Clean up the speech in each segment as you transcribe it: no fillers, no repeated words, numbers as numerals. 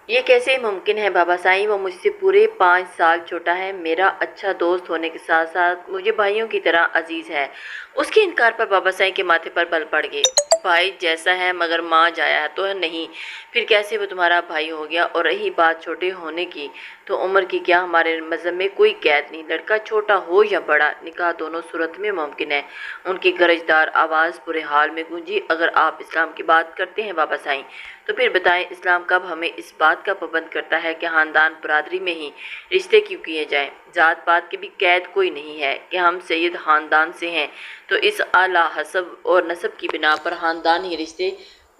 یہ کیسے ممکن ہے بابا سائیں؟ وہ مجھ سے پورے 5 سال چھوٹا ہے، میرا اچھا دوست ہونے کے ساتھ ساتھ مجھے بھائیوں کی طرح عزیز ہے۔ اس کے انکار پر بابا سائیں کے ماتھے پر بل پڑ گئے۔ بھائی جیسا ہے مگر ماں جایا تو نہیں، پھر کیسے وہ تمہارا بھائی ہو گیا؟ اور رہی بات چھوٹے ہونے کی، تو عمر کی کیا ہمارے مذہب میں کوئی قید نہیں، لڑکا چھوٹا ہو یا بڑا، نکاح دونوں صورت میں ممکن ہے۔ ان کی گرجدار آواز پورے حال میں گونجی۔ اگر آپ اسلام کی بات کرتے ہیں بابا سائیں، تو پھر بتائیں اسلام کب ہمیں اس بات کا پابند کرتا ہے کہ خاندان برادری میں ہی رشتے کیوں کیے جائیں؟ ذات پات کی بھی قید کوئی نہیں ہے کہ ہم سید خاندان سے ہیں تو اس اعلیٰ حسب اور نسب کی بنا پر خاندان ہی رشتے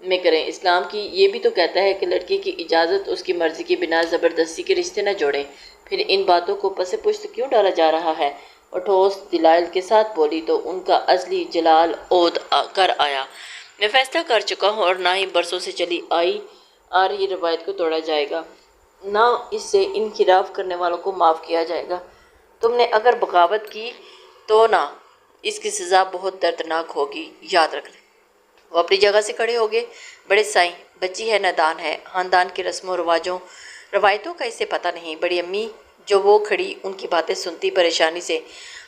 میں کریں۔ اسلام کی یہ بھی تو کہتا ہے کہ لڑکی کی اجازت اس کی مرضی کی بنا زبردستی کے رشتے نہ جوڑیں۔ پھر ان باتوں کو پس پشت کیوں ڈالا جا رہا ہے؟ اور ٹھوس دلائل کے ساتھ بولی تو ان کا ازلی جلال عود کر آیا۔ میں فیصلہ کر چکا ہوں اور نہ ہی برسوں سے چلی آ رہی روایت کو توڑا جائے گا، نہ اس سے انحراف کرنے والوں کو معاف کیا جائے گا۔ تم نے اگر بغاوت کی تو نہ، اس کی سزا بہت دردناک ہوگی، یاد رکھ لیں۔ وہ اپنی جگہ سے کھڑے ہو گئے۔ بڑے سائیں، بچی ہے، نادان ہے، خاندان کی رسم و روایتوں کا اسے پتہ نہیں۔ بڑی امی جو وہ کھڑی ان کی باتیں سنتی پریشانی سے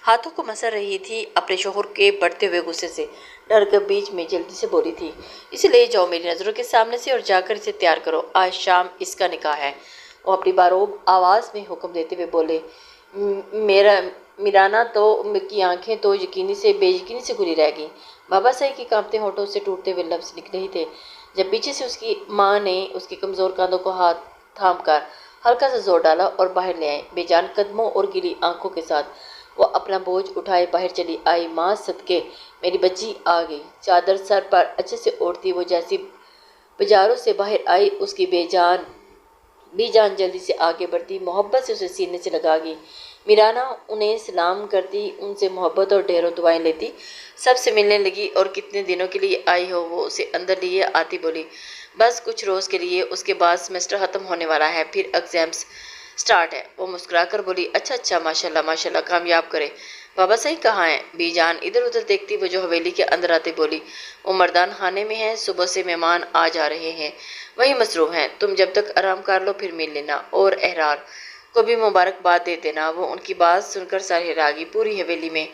ہاتھوں کو مسل رہی تھی، اپنے شوہر کے بڑھتے ہوئے غصے سے ڈر کر بیچ میں جلدی سے بولی تھی، اسے لے جاؤ میری نظروں کے سامنے سے اور جا کر اسے تیار کرو، آج شام اس کا نکاح ہے۔ وہ اپنی باروب آواز میں حکم دیتے ہوئے بولے۔ میرانا تو کی آنکھیں تو یقینی سے بے یقینی سے کھلی رہ گئیں۔ بابا سائیں کے کانپتے ہونٹوں سے ٹوٹتے ہوئے لفظ نکلے ہی تھے جب پیچھے سے اس کی ماں نے اس کے کمزور کاندھوں کو ہاتھ تھام کر ہلکا سا زور ڈالا اور باہر لے آئے۔ بے جان قدموں اور گیلی آنکھوں کے ساتھ وہ اپنا بوجھ اٹھائے باہر چلی آئی۔ ماں صدقے میری بچی آ گئی۔ چادر سر پر اچھے سے اوڑھتی وہ جیسی بجاروں سے باہر آئی، اس کی بی جان جلدی سے آگے بڑھتی، محبت سے اسے سینے سے لگا گئی۔ میرانا انہیں سلام کرتی، ان سے محبت اور ڈھیروں دعائیں لیتی، سب سے ملنے لگی۔ اور کتنے دنوں کے لیے آئی ہو؟ وہ اسے اندر لیے آتی بولی، بس کچھ روز کے لیے، اس کے بعد سیمسٹر ختم ہونے والا ہے، پھر ایگزامز سٹارٹ ہے۔ وہ مسکرا کر بولی، اچھا ماشاءاللہ ماشاءاللہ، کامیاب کرے۔ بابا سائیں کہاں ہیں؟ بی جان ادھر ادھر دیکھتی وہ جو حویلی کے اندر آتے بولی، وہ مردان خانے میں ہیں، صبح سے مہمان آ جا رہے ہیں، وہی مصروف ہیں، تم جب تک آرام کر لو پھر مل لینا، اور احرار کو بھی مبارکباد دے دینا۔ وہ ان کی بات سن کر سرحرا گئی۔ پوری حویلی میں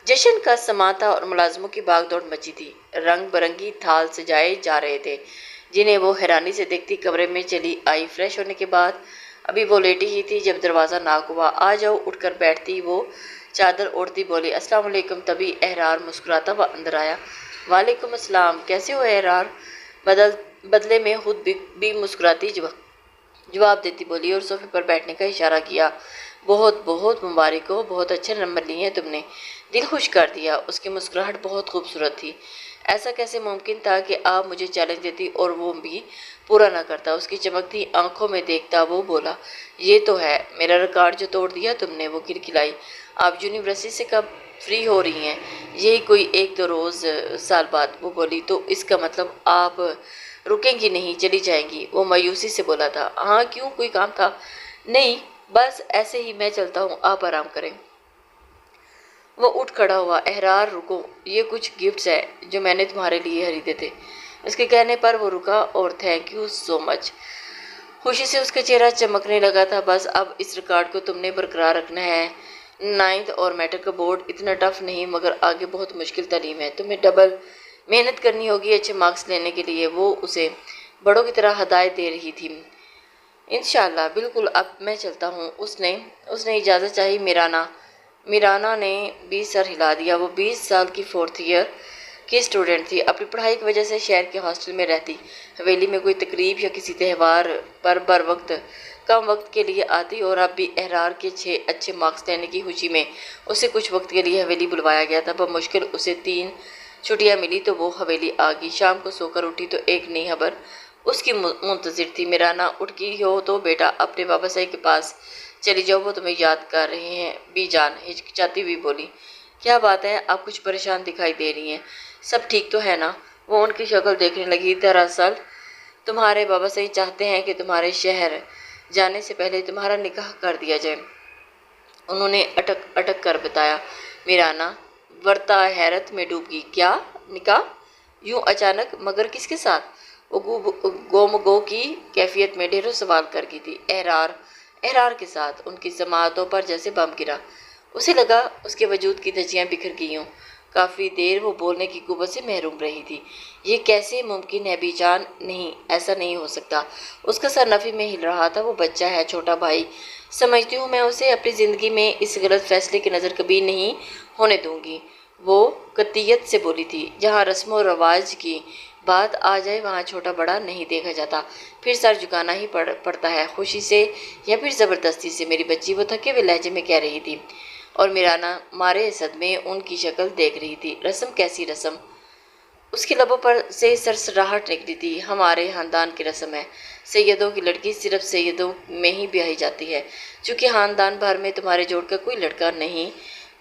جشن کا سماں تھا اور ملازموں کی بھاگ دوڑ مچی تھی، رنگ برنگی تھال سجائے جا رہے تھے جنہیں وہ حیرانی سے دیکھتی کمرے میں چلی آئی۔ فریش ہونے کے بعد ابھی وہ لیٹی ہی تھی جب دروازہ ناک ہوا۔ آ جاؤ، اٹھ کر بیٹھتی وہ چادر اوڑھتی بولی، السلام علیکم۔ تبھی احرار مسکراتا ہوا اندر آیا۔ وعلیکم السلام، کیسے ہو احرار؟ بدلے میں خود بھی مسکراتی جواب دیتی بولی اور صوفے پر بیٹھنے کا اشارہ کیا۔ بہت بہت مبارک ہو، بہت اچھے نمبر لیے ہیں تم نے، دل خوش کر دیا۔ اس کی مسکراہٹ بہت خوبصورت تھی۔ ایسا کیسے ممکن تھا کہ آپ مجھے چیلنج دیتی اور وہ بھی پورا نہ کرتا؟ اس کی چمکتی آنکھوں میں دیکھتا وہ بولا، یہ تو ہے میرا ریکارڈ جو توڑ دیا تم نے۔ وہ کھلکھلائی، آپ یونیورسٹی سے کب فری ہو رہی ہیں؟ یہی کوئی 1-2 سال بعد۔ وہ بولی، تو اس کا مطلب آپ رکیں گی نہیں، چلی جائیں گی؟ وہ مایوسی سے بولا تھا۔ ہاں کیوں، کوئی کام تھا؟ نہیں بس ایسے ہی، میں چلتا ہوں، آپ آرام کریں۔ وہ اٹھ کھڑا ہوا، احرار رکو، یہ کچھ گفٹس ہیں جو میں نے تمہارے لیے خریدے تھے۔ اس کے کہنے پر وہ رکا اور تھینک یو سو مچ، خوشی سے اس کا چہرہ چمکنے لگا تھا۔ بس اب اس ریکارڈ کو تم نے برقرار رکھنا ہے۔ 9th اور میٹرک کا بورڈ اتنا ٹف نہیں مگر آگے بہت مشکل تعلیم ہے، تمہیں ڈبل محنت کرنی ہوگی اچھے مارکس لینے کے لیے۔ وہ اسے بڑوں کی طرح ہدایت دے رہی تھی۔ انشاءاللہ، بالکل، اب میں چلتا ہوں۔ اس نے اجازت چاہی۔ میرانا نے بھی سر ہلا دیا۔ وہ 20 سال کی 4th ایئر کی اسٹوڈنٹ تھی، اپنی پڑھائی کی وجہ سے شہر کے ہاسٹل میں رہتی، حویلی میں کوئی تقریب یا کسی تہوار پر کم وقت کے لیے آتی، اور اب بھی احرار کے اچھے مارکس لینے کی خوشی میں اسے کچھ وقت کے لیے حویلی بلوایا گیا تھا۔ بمشکل اسے 3 چھٹیاں ملی تو وہ حویلی آ گئی۔ شام کو سو کر اٹھی تو ایک نئی خبر اس کی منتظر تھی۔ میرانا، اٹھ گئی ہو تو بیٹا اپنے بابا سائیں کے پاس چلی جاؤ، وہ تمہیں یاد کر رہے ہیں۔ بی جان ہچکچاتی ہوئی بولی، کیا بات ہے، آپ کچھ پریشان دکھائی دے رہی ہیں، سب ٹھیک تو ہے نا؟ وہ ان کی شکل دیکھنے لگی۔ دراصل تمہارے بابا سائیں چاہتے ہیں کہ تمہارے شہر جانے سے پہلے تمہارا نکاح کر دیا جائے، انہوں نے اٹک کر بتایا۔ میرانا ورتا حیرت میں ڈوب گئی، کیا نکاح؟ یوں اچانک؟ مگر کس کے ساتھ؟ وہ گومگو کی کیفیت میں ڈھیروں سوال کر گئی تھی۔ احرار کے ساتھ ان کی سماعتوں پر جیسے بم گرا۔ اسے لگا اس کے وجود کی دھجیاں بکھر گئی ہوں۔ کافی دیر وہ بولنے کی قوت سے محروم رہی تھی۔ یہ کیسے ممکن ہے بی جان؟ نہیں، ایسا نہیں ہو سکتا۔ اس کا سر نفی میں ہل رہا تھا۔ وہ بچہ ہے، چھوٹا بھائی، سمجھتی ہوں میں اسے اپنی زندگی میں اس غلط فیصلے کی نظر کبھی نہیں ہونے دوں گی۔ وہ قطعیت سے بولی تھی۔ جہاں رسم و رواج کی بات آ جائے وہاں چھوٹا بڑا نہیں دیکھا جاتا، پھر سر جھکانا ہی پڑتا ہے، خوشی سے یا پھر زبردستی سے۔ میری بچی، وہ تھکے ہوئے لہجے میں کہہ رہی تھی، اور میرانہ مارے صدمے ان کی شکل دیکھ رہی تھی۔ رسم؟ کیسی رسم؟ اس کے لبوں پر سے سرسراہٹ نکلی تھی۔ ہمارے خاندان کی رسم ہے، سیدوں کی لڑکی صرف سیدوں میں ہی بیاہی جاتی ہے۔ چونکہ خاندان بھر میں تمہارے جوڑ کا کوئی لڑکا نہیں،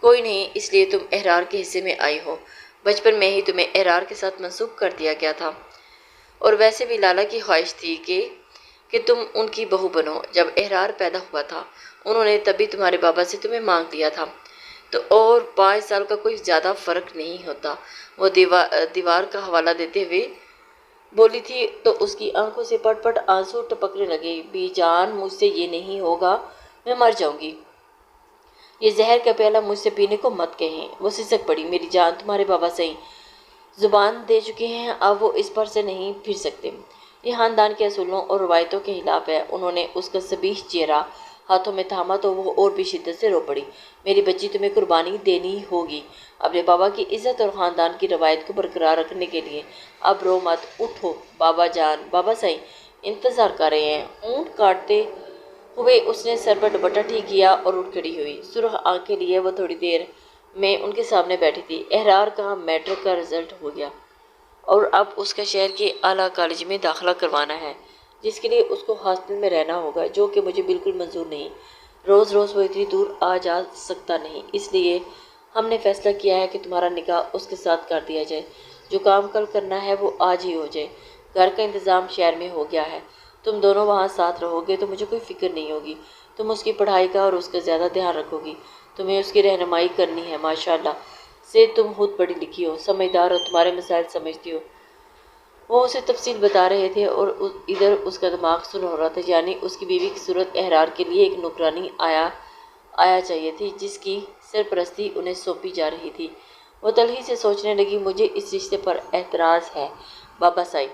کوئی نہیں، اس لیے تم احرار کے حصے میں آئی ہو۔ بچپن میں ہی تمہیں احرار کے ساتھ منسوب کر دیا گیا تھا، اور ویسے بھی لالا کی خواہش تھی کہ تم ان کی بہو بنو۔ جب احرار پیدا ہوا تھا انہوں نے تبھی تمہارے بابا سے تمہیں مانگ لیا تھا، تو اور 5 سال کا کوئی زیادہ فرق نہیں ہوتا۔ وہ دیوار کا حوالہ دیتے ہوئے بولی تھی تو اس کی آنکھوں سے پٹ پٹ آنسو ٹپکنے لگے۔ بی جان، مجھ سے یہ نہیں ہوگا، میں مر جاؤں گی۔ یہ زہر کا پیالہ مجھ سے پینے کو مت کہیں۔ وہ سسک پڑی۔ میری جان، تمہارے بابا صحیح زبان دے چکے ہیں، اب وہ اس پر سے نہیں پھر سکتے۔ یہ خاندان کے اصولوں اور روایتوں کے خلاف ہے۔ انہوں نے اس کا صبیح چہرہ ہاتھوں میں تھاما تو وہ اور بھی شدت سے رو پڑی۔ میری بچی، تمہیں قربانی دینی ہوگی اپنے بابا کی عزت اور خاندان کی روایت کو برقرار رکھنے کے لیے۔ اب رو مت، اٹھو۔ بابا جان، بابا صحیح انتظار کر رہے ہیں۔ اونٹ کاٹتے ہوئے اس نے سر پر دوپٹہ ٹھیک کیا اور اٹھ کھڑی ہوئی۔ سرخ آنکھیں لیے وہ تھوڑی دیر میں ان کے سامنے بیٹھی تھی۔ احرار کا میٹرک کا رزلٹ ہو گیا اور اب اس کا شہر کے اعلیٰ کالج میں داخلہ کروانا ہے، جس کے لیے اس کو ہاسٹل میں رہنا ہوگا، جو کہ مجھے بالکل منظور نہیں۔ روز روز وہ اتنی دور آ جا سکتا نہیں، اس لیے ہم نے فیصلہ کیا ہے کہ تمہارا نکاح اس کے ساتھ کر دیا جائے۔ جو کام کل کرنا ہے وہ آج ہی ہو جائے۔ گھر کا انتظام شہر میں ہو گیا ہے، تم دونوں وہاں ساتھ رہو گے تو مجھے کوئی فکر نہیں ہوگی۔ تم اس کی پڑھائی کا اور اس کا زیادہ دھیان رکھو گی، تمہیں اس کی رہنمائی کرنی ہے۔ ماشاءاللہ سے تم خود پڑھی لکھی ہو، سمجھدار ہو، تمہارے مسائل سمجھتی ہو۔ وہ اسے تفصیل بتا رہے تھے اور ادھر اس کا دماغ سن ہو رہا تھا، یعنی اس کی بیوی کی صورت احرار کے لیے ایک نوکرانی آیا چاہیے تھی جس کی سرپرستی انہیں سونپی جا رہی تھی۔ وہ تلخی سے سوچنے لگی، مجھے اس رشتے پر اعتراض ہے بابا صاحب۔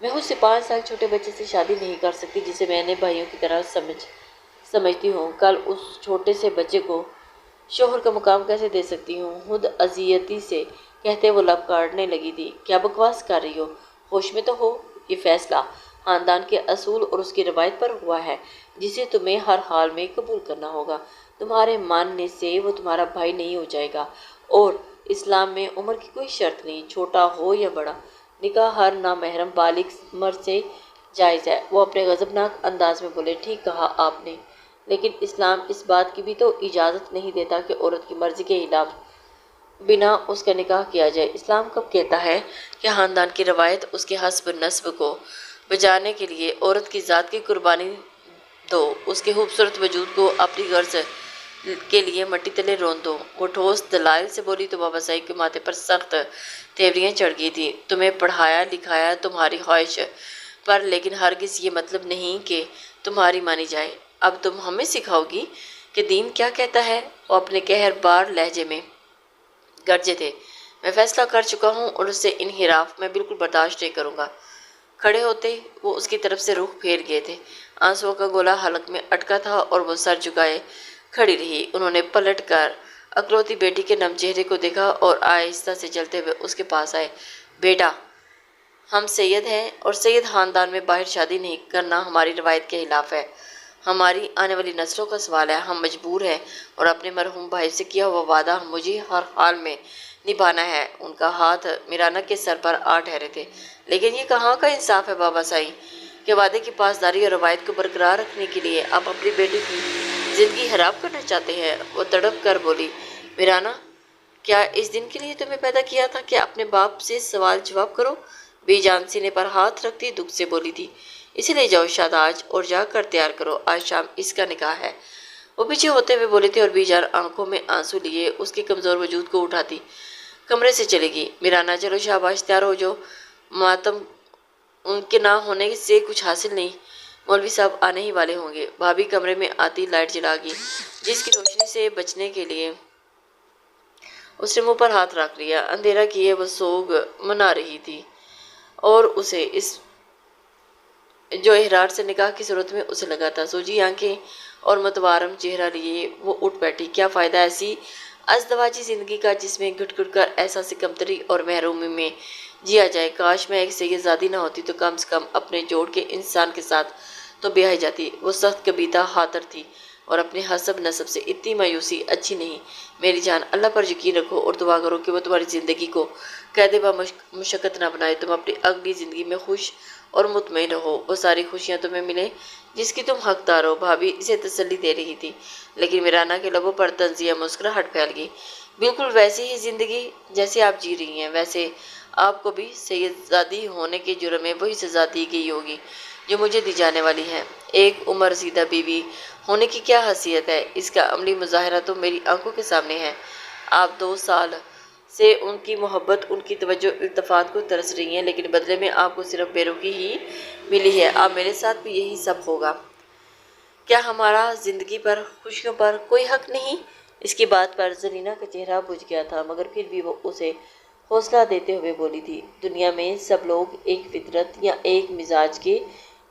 میں خود سے 5 سال چھوٹے بچے سے شادی نہیں کر سکتی جسے میں نے بھائیوں کی طرح سمجھتی ہوں۔ کل اس چھوٹے سے بچے کو شوہر کا مقام کیسے دے سکتی ہوں؟ خود اذیتی سے کہتے وہ لب کاٹنے لگی تھی۔ کیا بکواس کر رہی ہو؟ ہوش میں تو ہو؟ یہ فیصلہ خاندان کے اصول اور اس کی روایت پر ہوا ہے جسے تمہیں ہر حال میں قبول کرنا ہوگا۔ تمہارے ماننے سے وہ تمہارا بھائی نہیں ہو جائے گا، اور اسلام میں عمر کی کوئی شرط نہیں، چھوٹا ہو یا بڑا۔ نکاح ہر نامحرم بالغ مرد سے جائز ہے۔ وہ اپنے غضبناک انداز میں بولے، ٹھیک کہا آپ نے، لیکن اسلام اس بات کی بھی تو اجازت نہیں دیتا کہ عورت کی مرضی کے خلاف بنا اس کا نکاح کیا جائے۔ اسلام کب کہتا ہے کہ خاندان کی روایت اس کے حسب نسب کو بچانے کے لیے عورت کی ذات کی قربانی دو، اس کے خوبصورت وجود کو اپنی غرض کے لیے مٹی تلے رون دو۔ وہ ٹھوس دلائل سے بولی تو بابا صاحب کے ماتھے پر سخت تیوریاں چڑھ گئی تھی۔ تمہیں پڑھایا لکھایا تمہاری خواہش پر، لیکن ہرگز یہ مطلب نہیں کہ تمہاری مانی جائے۔ اب تم ہمیں سکھاؤ گی کہ دین کیا کہتا ہے؟ وہ اپنے قہر بار لہجے میں گرجے تھے۔ میں فیصلہ کر چکا ہوں اور اس سے انحراف میں بالکل برداشت نہیں کروں گا۔ کھڑے ہوتے وہ اس کی طرف سے رخ پھیر گئے تھے۔ آنسوؤں کا گولا حلق میں اٹکا تھا اور وہ سر جھکائے کھڑی رہی۔ انہوں نے پلٹ کر اکلوتی بیٹی کے نم چہرے کو دیکھا اور آہستہ سے چلتے ہوئے اس کے پاس آئے۔ بیٹا، ہم سید ہیں اور سید خاندان میں باہر شادی نہیں کرنا ہماری روایت کے خلاف ہے۔ ہماری آنے والی نسلوں کا سوال ہے، ہم مجبور ہیں اور اپنے مرحوم بھائی سے کیا ہوا وعدہ مجھے ہر حال میں نبھانا ہے۔ ان کا ہاتھ میرانہ کے سر پر آ ٹھہرے تھے۔ لیکن یہ کہاں کا انصاف ہے بابا صاحب کہ وعدے کی پاسداری اور روایت کو برقرار رکھنے کے لیے آپ اپنی بیٹی کی زندگی خراب کرنا چاہتے ہیں؟ وہ تڑپ کر بولی، میرانہ، کیا اس دن کے لیے تمہیں پیدا کیا تھا کہ اپنے باپ سے سوال جواب کرو؟ بی جان سینے پر ہاتھ رکھتی دکھ سے بولی تھی، اسی لیے جاؤ شاداج اور جا کر تیار کرو، آج شام اس کا نکاح ہے۔ وہ پیچھے ہوتے ہوئے بولی تھی اور بی جان آنکھوں میں آنسو لیے اس کے کمزور وجود کو اٹھاتی کمرے سے چلے گی۔ میرانہ، چلو شاباش، تیار ہو جو، ماتم ان کے نہ ہونے سے کچھ حاصل نہیں، مولوی صاحب آنے ہی والے ہوں گے۔ بھابھی کمرے میں آتی لائٹ جلا گئی، جس کی روشنی سے بچنے کے لیے اس نے منہ پر ہاتھ رکھ لیا۔ اندھیرا کیے وہ سوگ منا رہی تھی اور اسے اس جو احرار سے نکاح کی صورت میں اسے لگا تھا۔ سوجی آنکھیں اور متوارم چہرہ لیے وہ اٹھ بیٹھی۔ کیا فائدہ ایسی ازدواجی زندگی کا جس میں گھٹ گھٹ کر احساس کمتری اور محرومی میں جیا جائے؟ کاش میں ایک سید زادی نہ ہوتی تو کم سے کم اپنے جوڑ کے انسان کے ساتھ تو بیاہی جاتی۔ وہ سخت کبیدہ خاطر تھی اور اپنے حسب نسب سے اتنی مایوسی اچھی نہیں۔ میری جان، اللہ پر یقین رکھو اور دعا کرو کہ وہ تمہاری زندگی کو قید و مشقت نہ بنائے۔ تم اپنی اگلی زندگی میں خوش اور مطمئن رہو، وہ ساری خوشیاں تمہیں ملیں جس کی تم حقدار ہو۔ بھابھی اسے تسلی دے رہی تھی، لیکن میرانہ کے لبوں پر طنزیہ مسکراہٹ پھیل گئی۔ بالکل ویسی ہی زندگی جیسے آپ جی رہی ہیں، ویسے آپ کو بھی سید زادی ہونے کے جرم میں وہی سزا دی گئی ہوگی جو مجھے دی جانے والی ہے۔ ایک عمر رسیدہ بیوی ہونے کی کیا حیثیت ہے، اس کا عملی مظاہرہ تو میری آنکھوں کے سامنے ہے۔ آپ 2 سال سے ان کی محبت، ان کی توجہ، التفات کو ترس رہی ہیں، لیکن بدلے میں آپ کو صرف بے رخی ہی ملی ہے۔ اب میرے ساتھ بھی یہی سب ہوگا۔ کیا ہمارا زندگی پر، خوشیوں پر کوئی حق نہیں؟ اس کی بات پر زرینہ کا چہرہ بجھ گیا تھا، مگر پھر بھی وہ اسے حوصلہ دیتے ہوئے بولی تھی، دنیا میں سب لوگ ایک فطرت یا ایک مزاج کے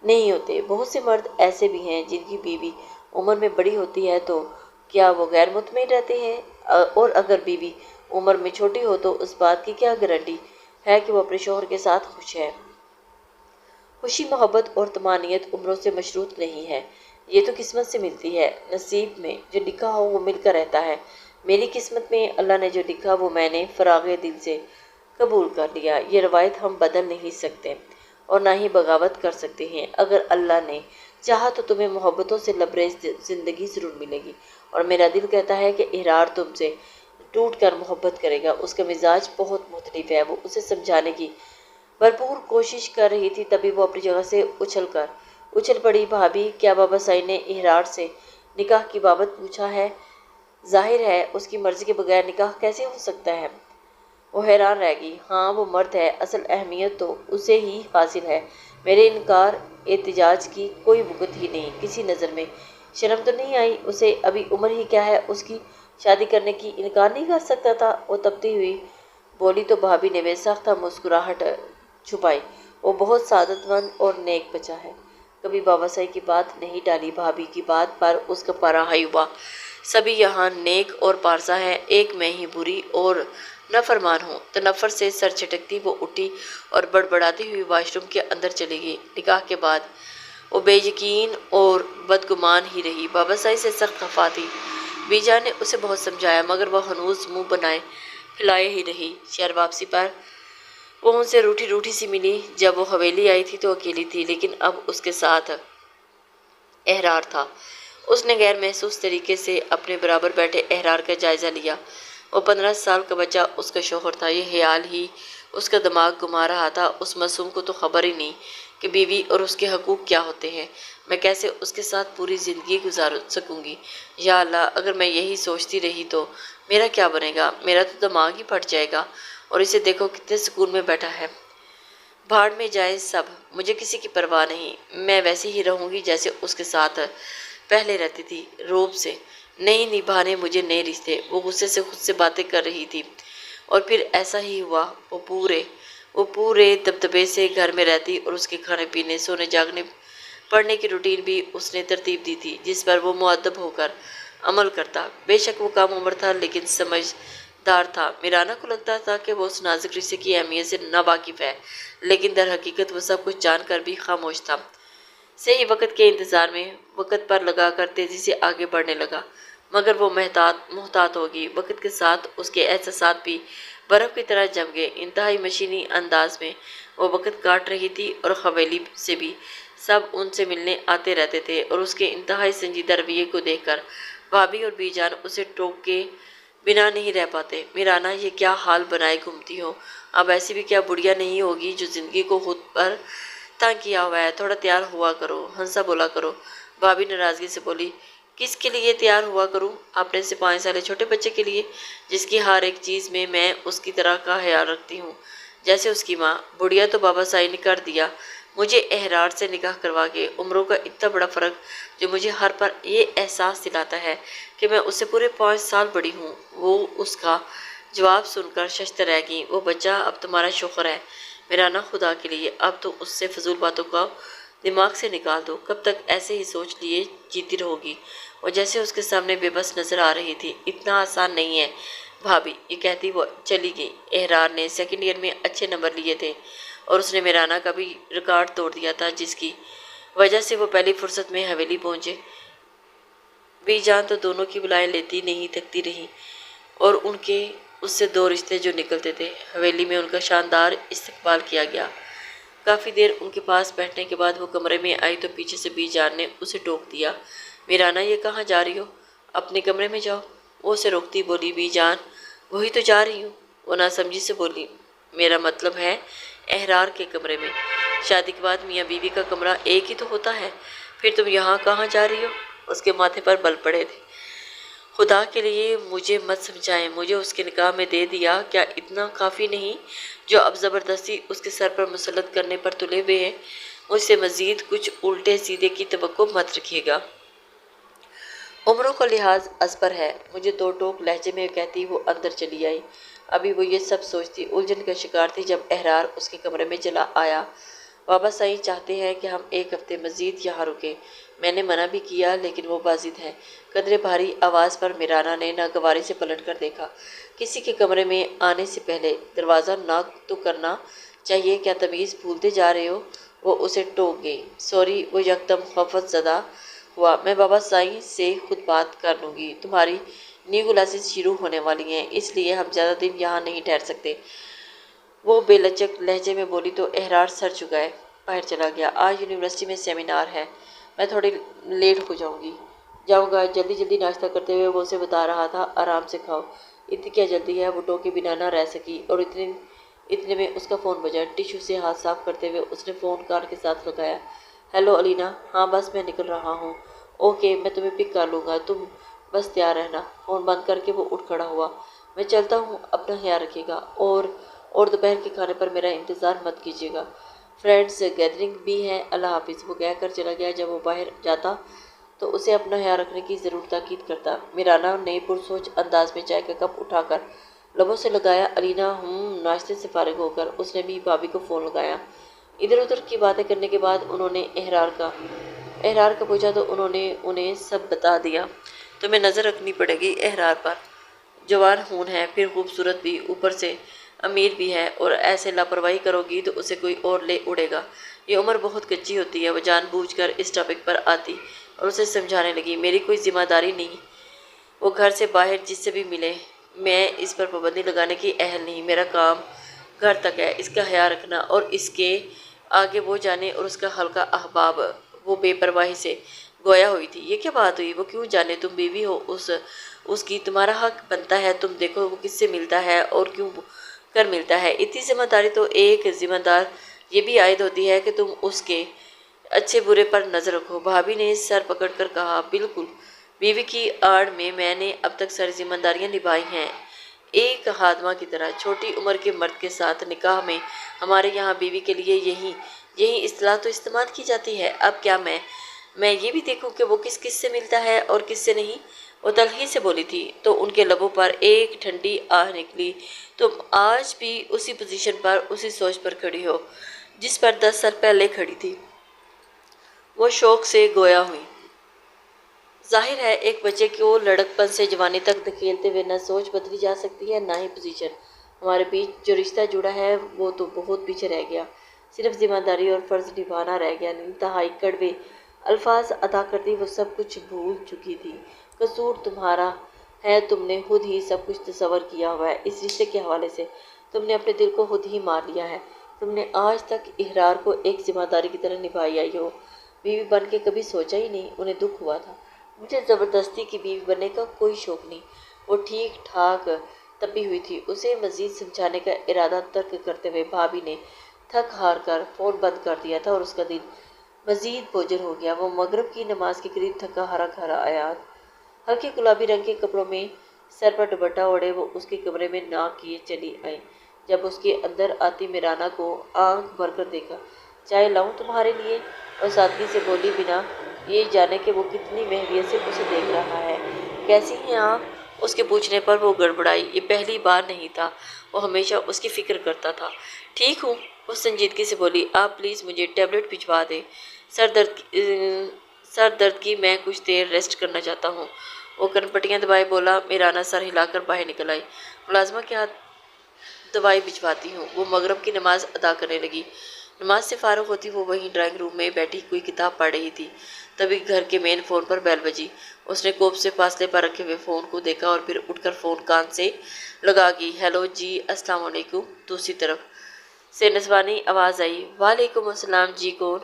نہیں ہوتے۔ بہت سے مرد ایسے بھی ہیں جن کی بیوی عمر میں بڑی ہوتی ہے تو کیا وہ غیر مطمئن رہتے ہیں؟ اور اگر بیوی عمر میں چھوٹی ہو تو اس بات کی کیا گارنٹی ہے کہ وہ اپنے شوہر کے ساتھ خوش ہے؟ خوشی، محبت اور طمانینت عمروں سے مشروط نہیں ہے، یہ تو قسمت سے ملتی ہے۔ نصیب میں جو لکھا ہو وہ مل کر رہتا ہے۔ میری قسمت میں اللہ نے جو لکھا وہ میں نے فراغ دل سے قبول کر لیا۔ یہ روایت ہم بدل نہیں سکتے اور نہ ہی بغاوت کر سکتے ہیں۔ اگر اللہ نے چاہا تو تمہیں محبتوں سے لبریز زندگی ضرور ملے گی، اور میرا دل کہتا ہے کہ احرار تم سے ٹوٹ کر محبت کرے گا۔ اس کا مزاج بہت مختلف ہے۔ وہ اسے سمجھانے کی بھرپور کوشش کر رہی تھی، تبھی وہ اپنی جگہ سے اچھل پڑی۔ بھابھی، کیا بابا سائی نے احرار سے نکاح کی بابت پوچھا ہے؟ ظاہر ہے اس کی مرضی کے بغیر نکاح کیسے ہو سکتا ہے؟ وہ حیران رہ گئی۔ ہاں وہ مرد ہے، اصل اہمیت تو اسے ہی حاصل ہے۔ میرے انکار احتجاج کی کوئی وقت ہی نہیں۔ کسی نظر میں شرم تو نہیں آئی؟ اسے ابھی عمر ہی کیا ہے، اس کی شادی کرنے کی انکار نہیں کر سکتا تھا؟ وہ تپتی ہوئی بولی تو بھابھی نے وہ سختہ مسکراہٹ چھپائی، وہ بہت سعادت مند اور نیک بچہ ہے، کبھی بابا سائی کی بات نہیں ٹالی۔ بھابھی کی بات پر اس کا پارا ہائی ہوا۔ سبھی یہاں نیک اور پارسا ہے، ایک میں ہی بری اور نافرمان ہوں۔ تنفر سے سر چھٹکتی وہ اٹھی اور بڑبڑاتی ہوئی واش روم کے اندر چلی گئی۔ نکاح کے بعد وہ بے یقین اور بدگمان ہی رہی، بابا سائی سے سخت خفا تھی۔ بی جان نے اسے بہت سمجھایا، مگر وہ ہنوز منہ بنائے پھیلائے ہی رہی۔ شہر واپسی پر وہ ان سے روٹھی روٹھی سی ملی۔ جب وہ حویلی آئی تھی تو اکیلی تھی، لیکن اب اس کے ساتھ احرار تھا۔ اس نے غیر محسوس طریقے سے اپنے برابر بیٹھے احرار کا جائزہ لیا۔ وہ 15 سال کا بچہ اس کا شوہر تھا، یہ خیال ہی اس کا دماغ گھما رہا تھا۔ اس معصوم کو تو خبر ہی نہیں کہ بیوی اور اس کے حقوق کیا ہوتے ہیں۔ میں کیسے اس کے ساتھ پوری زندگی گزار سکوں گی؟ یا اللہ، اگر میں یہی سوچتی رہی تو میرا کیا بنے گا؟ میرا تو دماغ ہی پھٹ جائے گا۔ اور اسے دیکھو کتنے سکون میں بیٹھا ہے۔ بھاڑ میں جائے سب، مجھے کسی کی پرواہ نہیں۔ میں ویسی ہی رہوں گی جیسے اس کے ساتھ پہلے رہتی تھی، روب سے۔ نہیں نبھانے مجھے نئے رشتے۔ وہ غصے سے خود سے باتیں کر رہی تھی، اور پھر ایسا ہی ہوا۔ وہ پورے دبدبے سے گھر میں رہتی، اور اس کے کھانے پینے، سونے جاگنے، پڑھنے کی روٹین بھی اس نے ترتیب دی تھی، جس پر وہ مؤدب ہو کر عمل کرتا۔ بے شک وہ کم عمر تھا، لیکن سمجھدار تھا۔ میرانہ کو لگتا تھا کہ وہ اس نازک رشتے کی اہمیت سے ناواقف ہے، لیکن در حقیقت وہ سب کچھ جان کر بھی خاموش تھا۔ صحیح وقت کے انتظار میں وقت پر لگا کر تیزی سے آگے بڑھنے لگا، مگر وہ محتاط ہوگی۔ وقت کے ساتھ اس کے احساسات بھی برف کی طرح جم گئے۔ انتہائی مشینی انداز میں وہ وقت کاٹ رہی تھی، اور حویلی سے بھی سب ان سے ملنے آتے رہتے تھے، اور اس کے انتہائی سنجیدہ رویے کو دیکھ کر بھابھی اور بی جان اسے ٹوکے بنا نہیں رہ پاتے۔ میرانہ، یہ کیا حال بنائے گھومتی ہو؟ اب ایسی بھی کیا بڑھیا نہیں ہوگی جو زندگی کو خود پر تنگ کیا ہوا ہے؟ تھوڑا تیار ہوا کرو، ہنسا بولا کرو۔ بھابھی ناراضگی سے بولی، کس کے لیے تیار ہوا کروں؟ اپنے سے 5 سالے چھوٹے بچے کے لیے، جس کی ہر ایک چیز میں اس کی طرح کا خیال رکھتی ہوں جیسے اس کی ماں۔ بڑھیا تو بابا سائی نے کر دیا، مجھے احرار سے نکاح کروا کے عمروں کا اتنا بڑا فرق جو مجھے ہر پر یہ احساس دلاتا ہے کہ میں اس سے پورے 5 سال بڑی ہوں۔ وہ اس کا جواب سن کر ششدر رہ گئی۔ وہ بچہ اب تمہارا شوہر ہے میرانا، خدا کے لیے اب تو اس سے فضول باتوں کو دماغ سے نکال دو۔ کب تک ایسے ہی سوچ لیے جیتی رہو گی؟ اور جیسے اس کے سامنے بے بس نظر آ رہی تھی۔ اتنا آسان نہیں ہے بھابھی، یہ کہتی وہ چلی گئی۔ احرار نے سیکنڈ ایئر میں اچھے نمبر لیے تھے اور اس نے میرانا کا بھی ریکارڈ توڑ دیا تھا، جس کی وجہ سے وہ پہلی فرصت میں حویلی پہنچے۔ بی جان تو دونوں کی بلائیں لیتی نہیں تھکتی رہی اور ان کے اس سے 2 رشتے جو نکلتے تھے۔ حویلی میں ان کا شاندار استقبال کیا گیا۔ کافی دیر ان کے پاس بیٹھنے کے بعد وہ کمرے میں آئی تو پیچھے سے بی جان نے اسے ٹوک دیا۔ میرانا، یہ کہاں جا رہی ہو؟ اپنے کمرے میں جاؤ۔ وہ اسے روکتی بولی، بی جان وہی تو جا رہی ہوں۔ وہ ناسمجھی سے بولی، میرا مطلب ہے احرار کے کمرے میں۔ شادی کے بعد میاں بیوی کا کمرہ ایک ہی تو ہوتا ہے، پھر تم یہاں کہاں جا رہی ہو؟ اس کے ماتھے پر بل پڑے تھے۔ خدا کے لیے مجھے مت سمجھائیں، مجھے اس کے نکاح میں دے دیا کیا اتنا کافی نہیں جو اب زبردستی اس کے سر پر مسلط کرنے پر تلے ہوئے ہیں؟ مجھ سے مزید کچھ الٹے سیدھے کی توقع مت رکھیے گا۔ عمروں کا لحاظ ازبر ہے، مجھے 2 ٹوک لہجے میں کہتی وہ اندر چلی آئی۔ ابھی وہ یہ سب سوچتی الجھن کا شکار تھی جب احرار اس کے کمرے میں چلا آیا۔ بابا سائیں چاہتے ہیں کہ ہم 1 ہفتے مزید یہاں رکیں۔ میں نے منع بھی کیا لیکن وہ باضد ہیں۔ قدرے بھاری آواز پر میرانا نے ناگواری سے پلٹ کر دیکھا۔ کسی کے کمرے میں آنے سے پہلے دروازہ ناک تو کرنا چاہیے، کیا تمیز بھولتے جا رہے ہو؟ وہ اسے ٹوک گئی۔ سوری، وہ یکدم خفت زدہ ہوا، میں بابا سائیں سے خود بات کر لوں گی۔ تمہاری نیو کلاسز شروع ہونے والی ہیں، اس لیے ہم زیادہ دن یہاں نہیں ٹھہر سکتے۔ وہ بے لچک لہجے میں بولی تو احرار سر جھکائے باہر چلا گیا۔ آج یونیورسٹی میں سیمینار ہے، میں تھوڑی لیٹ ہو جاؤں گا۔ جلدی جلدی ناشتہ کرتے ہوئے وہ اسے بتا رہا تھا، آرام سے کھاؤ، اتنی کیا جلدی ہے؟ وہ ٹوکے بنا نہ رہ سکی اور اتنے میں اس کا فون بجا۔ ٹشو سے ہاتھ صاف کرتے ہوئے اس نے فون کان کے ساتھ لگایا۔ ہیلو الینا، ہاں بس میں نکل رہا ہوں۔ اوکے، میں تمہیں پک کر لوں گا، تم بس تیار رہنا۔ فون بند کر کے وہ اٹھ کھڑا ہوا۔ میں چلتا ہوں، اپنا خیال رکھے گا اور دوپہر کے کھانے پر میرا انتظار مت کیجیے گا۔ فرینڈز گیدرنگ بھی ہے، اللہ حافظ۔ وہ کہہ کر چلا گیا۔ جب وہ باہر جاتا تو اسے اپنا خیال رکھنے کی ضرور تاکید کرتا۔ میرانا نے پرسوچ انداز میں چائے کا کپ اٹھا کر لبوں سے لگایا۔ الینا ناشتے سے فارغ ہو کر اس نے بھی بھابھی کو فون لگایا۔ ادھر ادھر کی باتیں کرنے کے بعد انہوں نے احرار کا پوچھا تو انہوں نے انہیں سب بتا دیا۔ تمہیں نظر رکھنی پڑے گی احرار پر، جوان خون ہے، پھر خوبصورت بھی، اوپر سے امیر بھی ہے، اور ایسے لاپرواہی کرو گی تو اسے کوئی اور لے اڑے گا۔ یہ عمر بہت کچی ہوتی ہے۔ وہ جان بوجھ کر اس ٹاپک پر آتی اور اسے سمجھانے لگی، میری کوئی ذمہ داری نہیں، وہ گھر سے باہر جس سے بھی ملے، میں اس پر پابندی لگانے کی اہل نہیں، میرا کام گھر تک ہے، اس کا خیال رکھنا، اور اس کے آگے وہ جانے، اور اس کا حلقہ احباب۔ وہ بے پرواہی سے گویا ہوئی تھی، یہ کیا بات ہوئی؟ وہ کیوں جانے، تم بیوی ہو اس کی، تمہارا حق بنتا ہے، تم دیکھو وہ کس سے ملتا ہے اور کیوں کر ملتا ہے۔ اتنی ذمہ داری تو ایک ذمہ دار یہ بھی عائد ہوتی ہے کہ تم اس کے اچھے برے پر نظر رکھو۔ بھابھی نے سر پکڑ کر کہا، بالکل، بیوی کی آڑ میں میں نے اب تک ساری ذمہ داریاں نبھائی ہیں، ایک خادمہ کی طرح۔ چھوٹی عمر کے مرد کے ساتھ نکاح میں ہمارے یہاں بیوی کے لیے یہی اصطلاح تو استعمال کی جاتی ہے۔ اب کیا میں یہ بھی دیکھوں کہ وہ کس سے ملتا ہے اور کس سے نہیں؟ وہ تلخی سے بولی تھی تو ان کے لبوں پر ایک ٹھنڈی آہ نکلی۔ تم آج بھی اسی پوزیشن پر، اسی سوچ پر کھڑی ہو جس پر 10 سال پہلے کھڑی تھی۔ وہ شوق سے گویا ہوئی۔ ظاہر ہے ایک بچے کو لڑک پن سے جوانی تک دھکیلتے ہوئے نہ سوچ بدلی جا سکتی ہے، نہ ہی پوزیشن۔ ہمارے بیچ جو رشتہ جڑا ہے وہ تو بہت پیچھے رہ گیا، صرف ذمہ داری اور فرض نبھانا رہ گیا۔ انتہائی کڑوے الفاظ ادا کرتی وہ سب کچھ بھول چکی تھی۔ قصور تمہارا ہے، تم نے خود ہی سب کچھ تصور کیا ہوا ہے۔ اس رشتے کے حوالے سے تم نے اپنے دل کو خود ہی مار لیا ہے۔ تم نے آج تک احرار کو ایک ذمہ داری کی طرح نبھائی آئی ہو، بیوی بن کے کبھی سوچا ہی نہیں۔ انہیں دکھ ہوا تھا، مجھے زبردستی کی بیوی بننے کا کوئی شوق نہیں۔ وہ ٹھیک ٹھاک تپی ہوئی تھی۔ اسے مزید سمجھانے کا ارادہ ترک کرتے ہوئے بھابھی نے تھک ہار کر فون بند کر دیا تھا اور اس کا دل مزید بوجھل ہو گیا۔ وہ مغرب کی نماز کے قریب تھکا ہارا گھر آیا۔ ہلکے گلابی رنگ کے کپڑوں میں سر پر دوپٹہ اوڑھے وہ اس کے کمرے میں ناک کیے چلی آئی۔ جب اس کے اندر آتی میرانا کو آنکھ بھر کر دیکھا چائے لاؤں تمہارے لیے؟ اور سادگی سے بولی، بنا یہ جانے کہ وہ کتنی محویت سے اسے دیکھ رہا ہے۔ کیسی ہیں آپ؟ اس کے پوچھنے پر وہ گڑبڑائی۔ یہ پہلی بار نہیں تھا، وہ ہمیشہ اس کی فکر کرتا تھا۔ ٹھیک ہوں، وہ سنجیدگی سے بولی۔ آپ پلیز مجھے ٹیبلٹ بھجوا دیں، سر درد کی میں کچھ دیر ریسٹ کرنا چاہتا ہوں۔ وہ کنپٹیاں دبائے بولا۔ میرانہ سر ہلا کر باہر نکل آئی۔ ملازمہ کے ہاتھ دوائی بھجواتی ہوں۔ وہ مغرب کی نماز ادا کرنے لگی۔ نماز سے فارغ ہوتی وہ وہیں ڈرائنگ روم میں بیٹھی کوئی کتاب پڑھ رہی تھی، تبھی گھر کے مین فون پر بیل بجی۔ اس نے کوپ سے فاصلے پر رکھے ہوئے فون کو دیکھا اور پھر اٹھ کر فون کان سے لگا گئی۔ ہیلو جی، السلام علیکم۔ دوسری طرف سے نسوانی آواز آئی۔ وعلیکم السلام، جی کون؟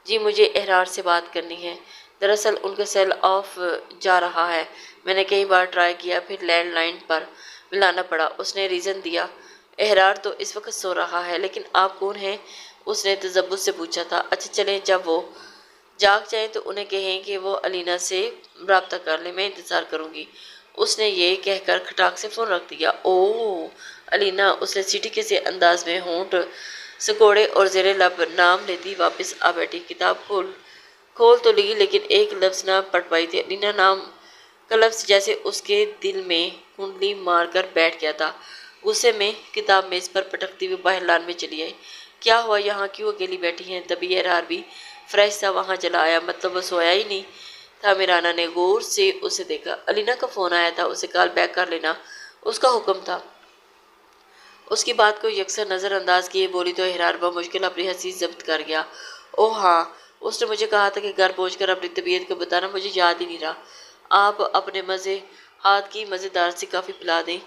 جی مجھے احرار سے بات کرنی ہے۔ دراصل ان کا سیل آف جا رہا ہے، میں نے کئی بار ٹرائی کیا، پھر لینڈ لائن پر ملانا پڑا۔ اس نے ریزن دیا۔ احرار تو اس وقت سو رہا ہے، لیکن آپ کون ہیں؟ اس نے تذبذب سے پوچھا تھا۔ اچھا چلیں، جب وہ جاگ جائیں تو انہیں کہیں کہ وہ علینا سے رابطہ کر لیں، میں انتظار کروں گی۔ اس نے یہ کہہ کر کھٹاک سے فون رکھ دیا۔ اوہ علینا، اس نے سیٹی کے سے انداز میں ہونٹ سکوڑے اور زیر لب نام لیتی واپس آ بیٹھی۔ کتاب کھول تو لی، لیکن ایک لفظ نہ پڑھ پائی تھی۔ علینا نام کا لفظ جیسے اس کے دل میں کنڈلی مار کر بیٹھ گیا تھا۔ غصے میں کتاب میز پر پٹکتی ہوئی باہر لان میں چلی آئی۔ کیا ہوا، یہاں کیوں اکیلی بیٹھی ہیں؟ تبھی احرار بھی فریش سا وہاں چلا آیا۔ مطلب وہ سویا ہی نہیں تھا؟ میرانہ نے غور سے اسے دیکھا۔ علینا کا فون آیا تھا، اسے کال بیک کر لینا اس کا حکم تھا۔ اس کی بات کو یکسر نظر انداز کیے بولی تو احرار بمشکل اپنی ہنسی ضبط کر گیا۔ اوہ ہاں، اس نے مجھے کہا تھا کہ گھر پہنچ کر اپنی طبیعت کو بتانا، مجھے یاد ہی نہیں رہا۔ آپ اپنے ہاتھ کی مزیدار سی کافی پلا دیں،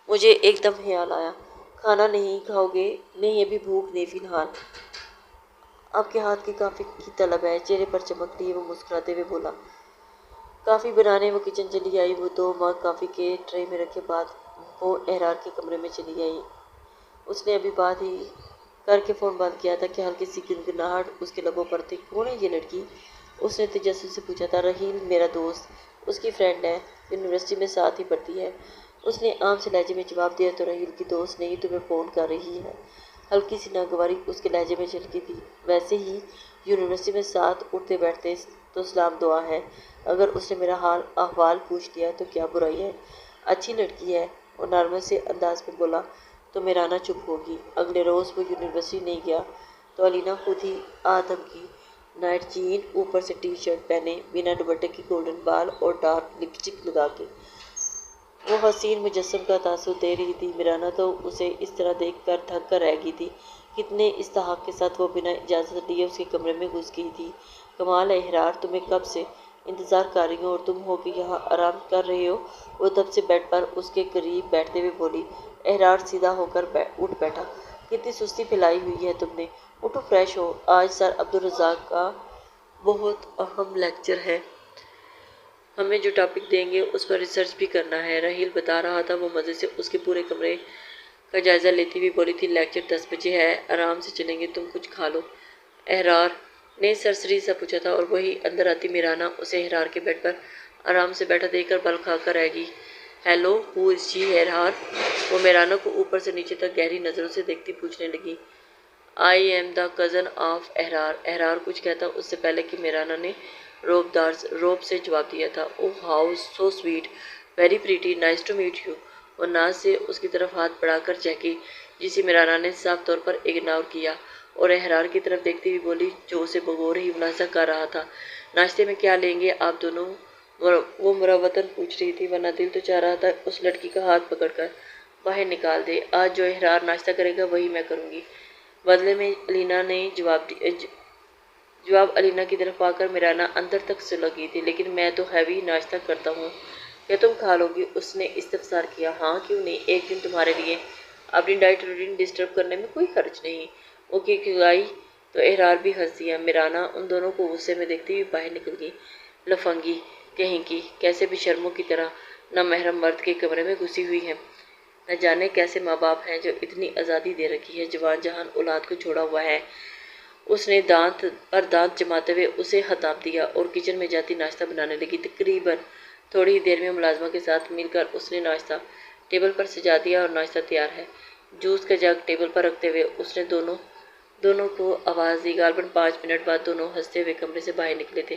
مجھے ایک دم خیال آیا۔ کھانا نہیں کھاؤ گے؟ نہیں، ابھی بھوک نہیں فی الحال۔ آپ کے ہاتھ کی کافی کی طلب ہے، چہرے پر چمک لیے وہ مسکراتے ہوئے بولا۔ کافی بنانے وہ کچن چلی آئی۔ وہ 2 مگ کافی کے ٹرے میں رکھے بعد وہ احرار کے کمرے میں چلی آئی۔ اس نے ابھی بات ہی کر کے فون بند کیا تھا کہ ہلکی سی گنگناہٹ اس کے لبوں پر تھی۔ کون ہے یہ لڑکی؟ اس نے تجسس سے پوچھا تھا۔ رحیل، میرا دوست، اس کی فرینڈ ہے، یونیورسٹی میں ساتھ ہی پڑھتی ہے، اس نے عام سے لہجے میں جواب دیا۔ تو رحیل کی دوست نہیں تمہیں فون کر رہی ہے؟ ہلکی سی ناگواری اس کے لہجے میں جھلکی تھی۔ ویسے ہی یونیورسٹی میں ساتھ اٹھتے بیٹھتے تو سلام دعا ہے، اگر اس نے میرا حال احوال پوچھ لیا تو کیا برائی ہے؟ اچھی لڑکی ہے، وہ نارمل سے انداز میں بولا تو میرانہ چپ ہوگی۔ اگلے روز وہ یونیورسٹی نہیں گیا تو علینا خود ہی آدم کی نائٹ جین، اوپر سے ٹی شرٹ پہنے، بنا دوپٹے کی گولڈن بال اور ڈارک لپسٹک لگا کے وہ حسین مجسم کا تاثر دے رہی تھی۔ میرانہ تو اسے اس طرح دیکھ کر تھک کر رہ گئی تھی۔ کتنے استحقاق کے ساتھ وہ بنا اجازت لیے اس کے کمرے میں گھس گئی تھی۔ کمال ہے احرار، تمہیں کب سے انتظار کر رہی ہوں اور تم ہو کہ یہاں آرام کر رہے ہو؟ وہ تب سے بیڈ پر اس کے قریب بیٹھتے ہوئے بولی۔ احرار سیدھا ہو کر اٹھ بیٹھا۔ کتنی سستی پھیلائی ہوئی ہے تم نے، اٹھو فریش ہو، آج سر عبدالرزاق کا بہت اہم لیکچر ہے، ہمیں جو ٹاپک دیں گے اس پر ریسرچ بھی کرنا ہے۔ رحیل بتا رہا تھا۔ وہ مزے سے اس کے پورے کمرے کا جائزہ لیتی ہوئی بولی تھی۔ لیکچر 10 بجے ہے، آرام سے چلیں گے، تم کچھ کھا لو۔ احرار نے سرسری سا پوچھا تھا اور وہی اندر آتی میرانہ اسے احرار کے بیڈ پر آرام سے بیٹھا دیکھ کر بل کھا کر رہ گئی۔ ہیلو، ہو از جی احرار؟ وہ میرانہ کو اوپر سے نیچے تک گہری نظروں سے دیکھتی پوچھنے لگی۔ I am the cousin of Ahrar. Ahrar کچھ کہتا اس سے پہلے کہ میرانہ نے روب سے جواب دیا تھا۔ Oh how so sweet, very pretty, nice to meet you. وہ ناز سے اس کی طرف ہاتھ بڑھا کر چہکی، جسے میرانہ نے صاف طور پر اگنور کیا اور احرار کی طرف دیکھتی ہوئی بولی جو اسے بغور ہی ملاحظہ کر رہا تھا۔ ناشتے میں کیا لیں گے آپ دونوں؟ وہ مروتاً پوچھ رہی تھی، ورنہ دل تو چاہ رہا تھا اس لڑکی کا ہاتھ پکڑ کر باہر نکال دے۔ آج جو احرار ناشتہ کرے گا وہی میں کروں گی، بدلے میں علینا نے جواب علینا کی طرف پا کر میرانہ اندر تک سلگ گئی تھی۔ لیکن میں تو ہیوی ناشتہ کرتا ہوں، کیا تم کھا لو گی؟ اس نے استفسار کیا۔ ہاں کیوں نہیں، ایک دن تمہارے لیے، اپنی ڈائٹ روٹین ڈسٹرب کرنے میں کوئی حرج نہیں۔ وہ کھگائی تو احرار بھی ہنس دیا۔ میرانہ ان دونوں کو غصے میں دیکھتی ہوئی باہر نکل گئی۔ لفنگی کہیں کی، کیسے بے شرموں کی طرح نامحرم مرد کے کمرے میں گھسی ہوئی ہے۔ نہ جانے کیسے ماں باپ ہیں جو اتنی آزادی دے رکھی ہے، جوان جہان اولاد کو چھوڑا ہوا ہے۔ اس نے دانت پر دانت جماتے ہوئے اسے خطاب دیا اور کچن میں جاتی ناشتہ بنانے لگی۔ تقریباً تھوڑی ہی دیر میں ملازمہ کے ساتھ مل کر اس نے ناشتہ ٹیبل پر سجا دیا اور ناشتہ تیار ہے۔ جوس کا جگ ٹیبل پر رکھتے ہوئے اس نے دونوں دونوں کو آواز دی۔ غالباً 5 منٹ بعد دونوں ہنستے ہوئے کمرے سے باہر نکلے تھے۔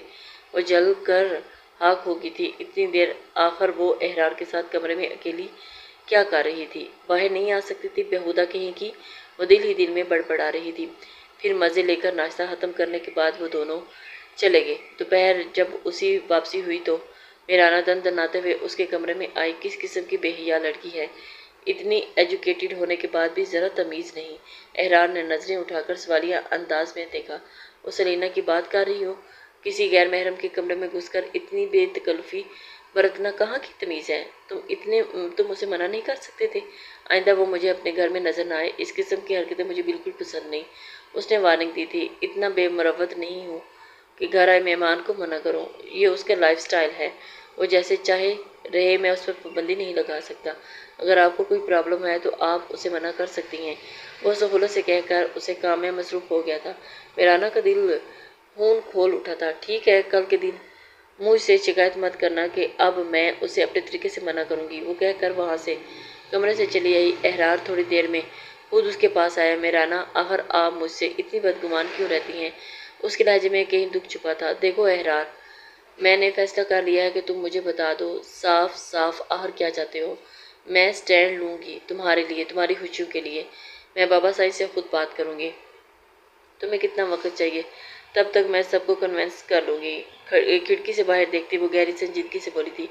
وہ جل کر خاک ہو گئی تھی۔ اتنی دیر آخر وہ احرار کے ساتھ کمرے میں اکیلی کیا کر رہی تھی؟ باہر نہیں آ سکتی تھی؟ بیہودہ کہیں کی وہ دل ہی دل میں بڑبڑا رہی تھی۔ پھر مزے لے کر ناشتہ ختم کرنے کے بعد وہ دونوں چلے گئے۔ دوپہر جب اسی واپسی ہوئی تو میرانہ دن دناتے ہوئے اس کے کمرے میں آئی۔ کس قسم کی بے حیا لڑکی ہے، اتنی ایجوکیٹڈ ہونے کے بعد بھی ذرا تمیز نہیں۔ احرار نے نظریں اٹھا کر سوالیہ انداز میں دیکھا۔ وہ سلینا کی بات کر رہی ہو؟ کسی غیر محرم کے کمرے میں گھس کر اتنی بے تکلفی برتنا کہاں کی تمیز ہے؟ تم اسے منع نہیں کر سکتے تھے؟ آئندہ وہ مجھے اپنے گھر میں نظر نہ آئے۔ اس قسم کی حرکتیں مجھے بالکل پسند نہیں۔ اس نے وارننگ دی تھی۔ اتنا بے مروت نہیں ہوں کہ گھر آئے مہمان کو منع کروں۔ یہ اس کا لائف سٹائل ہے، وہ جیسے چاہے رہے، میں اس پر پابندی نہیں لگا سکتا۔ اگر آپ کو کوئی پرابلم ہے تو آپ اسے منع کر سکتی ہیں۔ وہ سہولت سے کہہ کر اسے کام میں مصروف ہو گیا تھا۔ میرانہ کا دل خون کھول اٹھا تھا۔ ٹھیک ہے، کل کے دن مجھ سے شکایت مت کرنا کہ اب میں اسے اپنے طریقے سے منع کروں گی۔ وہ کہہ کر وہاں سے کمرے سے چلی آئی۔ احرار تھوڑی دیر میں خود اس کے پاس آیا۔ میرانہ، آخر آپ مجھ سے اتنی بدگمان کیوں رہتی ہیں؟ اس کے لہجے میں کہیں دکھ چھپا تھا۔ دیکھو احرار، میں نے فیصلہ کر لیا ہے کہ تم مجھے بتا دو صاف صاف آخر کیا چاہتے ہو۔ میں سٹینڈ لوں گی تمہارے لیے، تمہاری خوشیوں کے لیے۔ میں بابا صاحب سے خود بات کروں گی۔ تمہیں کتنا وقت چاہیے؟ تب تک میں سب کو کنونس کر لوں گی۔ کھڑکی سے باہر دیکھتی وہ گہری سنجیدگی سے بولی تھی۔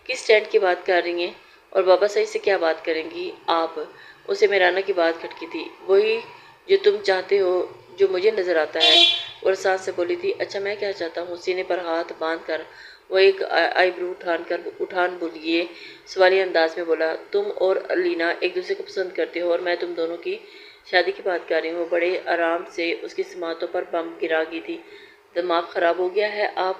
کس سٹینڈ کی بات کر رہی ہیں؟ اور بابا صاحب سے کیا بات کریں گی آپ؟ اسے میرانہ کی بات کھٹکی تھی۔ وہی جو تم چاہتے ہو، جو مجھے نظر آتا ہے، اور سانس سے بولی تھی۔ اچھا میں کیا چاہتا ہوں؟ سینے پر ہاتھ باندھ کر وہ ایک آئی برو اٹھان بولیے سوالی انداز میں بولا۔ تم اور لینا ایک دوسرے کو پسند کرتے ہو اور میں تم دونوں کی شادی کی بات کر رہی ہوں۔ بڑے آرام سے اس کی سماعتوں پر بم گرا گئی تھی۔ دماغ خراب ہو گیا ہے آپ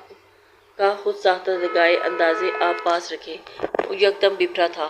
کا؟ خود ساختہ گائے اندازے آپ پاس رکھے۔ وہ یکدم بپھرا تھا۔